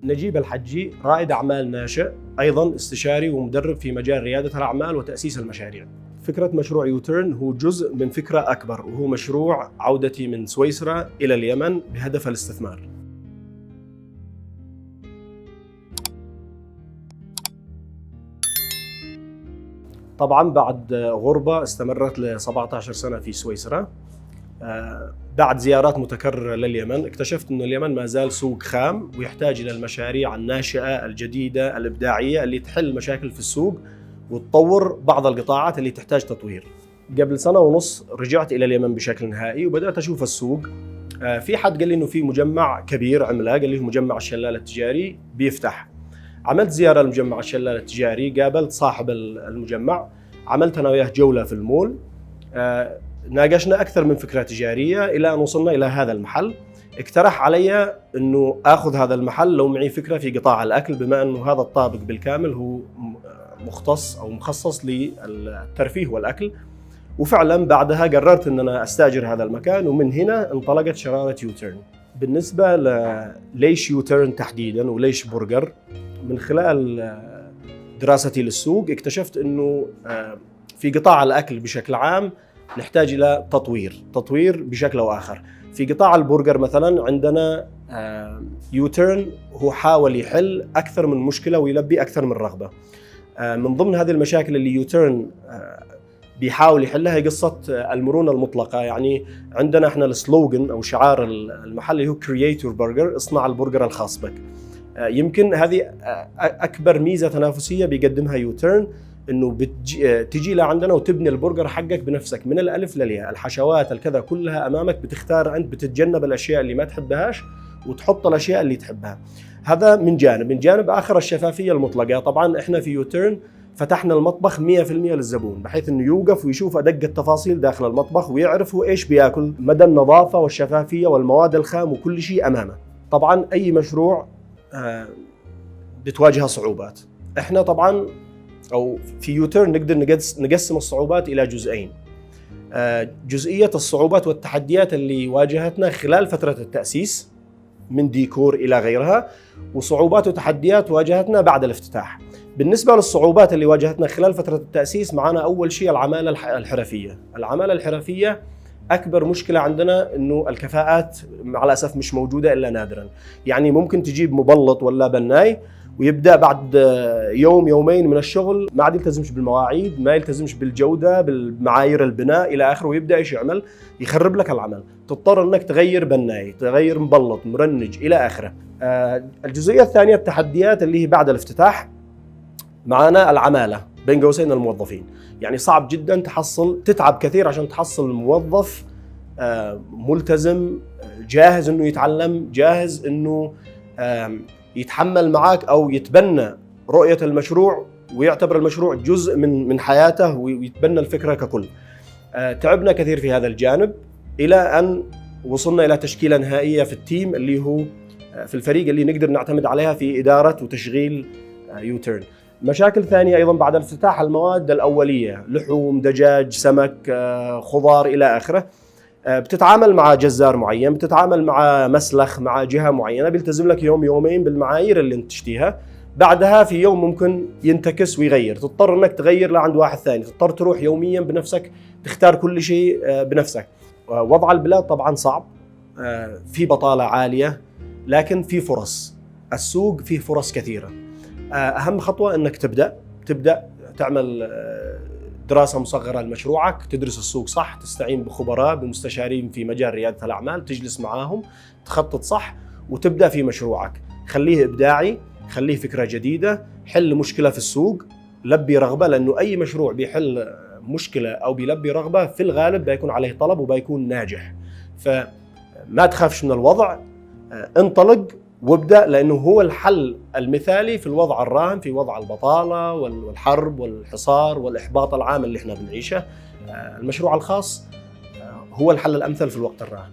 نجيب الحجي رائد أعمال ناشئ، أيضاً استشاري ومدرب في مجال ريادة الأعمال وتأسيس المشاريع. فكرة مشروع يوتيرن هو جزء من فكرة أكبر، وهو مشروع عودتي من سويسرا إلى اليمن بهدف الاستثمار. طبعاً بعد غربة استمرت ل 17 سنة في سويسرا، بعد زيارات متكررة لليمن اكتشفت أن اليمن ما زال سوق خام ويحتاج إلى المشاريع الناشئة الجديدة الإبداعية اللي تحل مشاكل في السوق وتطور بعض القطاعات اللي تحتاج تطوير. قبل سنة ونص رجعت إلى اليمن بشكل نهائي وبدأت أشوف السوق. في حد قال لي إنه في مجمع كبير عملاق، قال لي هو مجمع الشلال التجاري بيفتح. عملت زيارة لمجمع الشلال التجاري، قابلت صاحب المجمع، عملت أنا وياه جولة في المول، ناقشنا أكثر من فكرة تجارية إلى أن وصلنا إلى هذا المحل. اقترح علي أنه أخذ هذا المحل لو معي فكرة في قطاع الأكل، بما أنه هذا الطابق بالكامل هو مختص أو مخصص للترفيه والأكل. وفعلا بعدها قررت أن أنا أستأجر هذا المكان، ومن هنا انطلقت شرارة يوتيرن. بالنسبة ليش يوتيرن تحديدا وليش برجر، من خلال دراستي للسوق اكتشفت أنه في قطاع الأكل بشكل عام نحتاج إلى تطوير بشكل أو آخر. في قطاع البرجر مثلا عندنا يوتيرن هو حاول يحل أكثر من مشكلة ويلبي أكثر من رغبة. من ضمن هذه المشاكل اللي يوتيرن بيحاول يحلها هي قصة المرونة المطلقة. يعني عندنا احنا السلوغن أو شعار المحل اللي هو Create Your Burger، اصنع البرجر الخاص بك. يمكن هذه أكبر ميزة تنافسية بيقدمها يوتيرن، انه تجي لعندنا وتبني البرجر حقك بنفسك من الالف للياء، الحشوات الكذا كلها امامك، بتختار انت، بتتجنب الاشياء اللي ما تحبهاش وتحط الاشياء اللي تحبها. هذا من جانب اخر الشفافيه المطلقه. طبعا احنا في يوتيرن فتحنا المطبخ 100% للزبون، بحيث انه يوقف ويشوف ادق التفاصيل داخل المطبخ ويعرف هو ايش بياكل، مدى النظافه والشفافيه والمواد الخام وكل شيء امامه. طبعا اي مشروع بتواجهه صعوبات. احنا طبعا أو في يوتيرن نقدر نقسم الصعوبات إلى جزئين. جزئية الصعوبات والتحديات اللي واجهتنا خلال فترة التأسيس من ديكور إلى غيرها، وصعوبات وتحديات واجهتنا بعد الافتتاح. بالنسبة للصعوبات اللي واجهتنا خلال فترة التأسيس، معنا أول شيء العمالة الحرفية. العمالة الحرفية أكبر مشكلة عندنا إنه الكفاءات مع الأسف مش موجودة إلا نادرا. يعني ممكن تجيب مبلط ولا بناي ويبدأ بعد يوم يومين من الشغل ما عاد يلتزمش بالمواعيد، ما يلتزمش بالجودة، بالمعايير البناء إلى آخره، ويبدأ إيش يعمل؟ يخرب لك العمل. تضطر إنك تغير بناي، تغير مبلط، مرنج إلى آخره. الجزئية الثانية التحديات اللي هي بعد الافتتاح، معنا العمالة بين قوسين الموظفين. يعني صعب جدا تتعب كثير عشان تحصل موظف ملتزم، جاهز إنه يتعلم، جاهز إنه يتحمل معاك أو يتبنى رؤية المشروع ويعتبر المشروع جزء من حياته ويتبنى الفكرة ككل. تعبنا كثير في هذا الجانب إلى أن وصلنا إلى تشكيلة نهائية في التيم اللي هو في الفريق اللي نقدر نعتمد عليها في إدارة وتشغيل يوتيرن. مشاكل ثانية أيضا بعد الافتتاح، المواد الأولية، لحوم، دجاج، سمك، خضار إلى آخره. بتتعامل مع جزار معين، بتتعامل مع مسلخ، مع جهة معينة، بيلتزم لك يوم يومين بالمعايير اللي انت تشتيها. بعدها في يوم ممكن ينتكس ويغير، تضطر انك تغير لعند واحد ثاني، تضطر تروح يوميا بنفسك تختار كل شيء بنفسك. وضع البلاد طبعا صعب، في بطالة عالية، لكن في فرص. السوق فيه فرص كثيرة. أهم خطوة انك تبدأ تعمل دراسة مصغرة لمشروعك، تدرس السوق صح، تستعين بخبراء بمستشارين في مجال ريادة الأعمال، تجلس معاهم، تخطط صح وتبدأ في مشروعك. خليه إبداعي، خليه فكرة جديدة، حل مشكلة في السوق، لبي رغبة، لأنه أي مشروع بيحل مشكلة أو بيلبي رغبة في الغالب بيكون عليه طلب وبيكون ناجح. فما تخافش من الوضع، انطلق وابدأ، لأنه هو الحل المثالي في الوضع الراهن، في وضع البطالة والحرب والحصار والإحباط العام اللي احنا بنعيشه. المشروع الخاص هو الحل الأمثل في الوقت الراهن.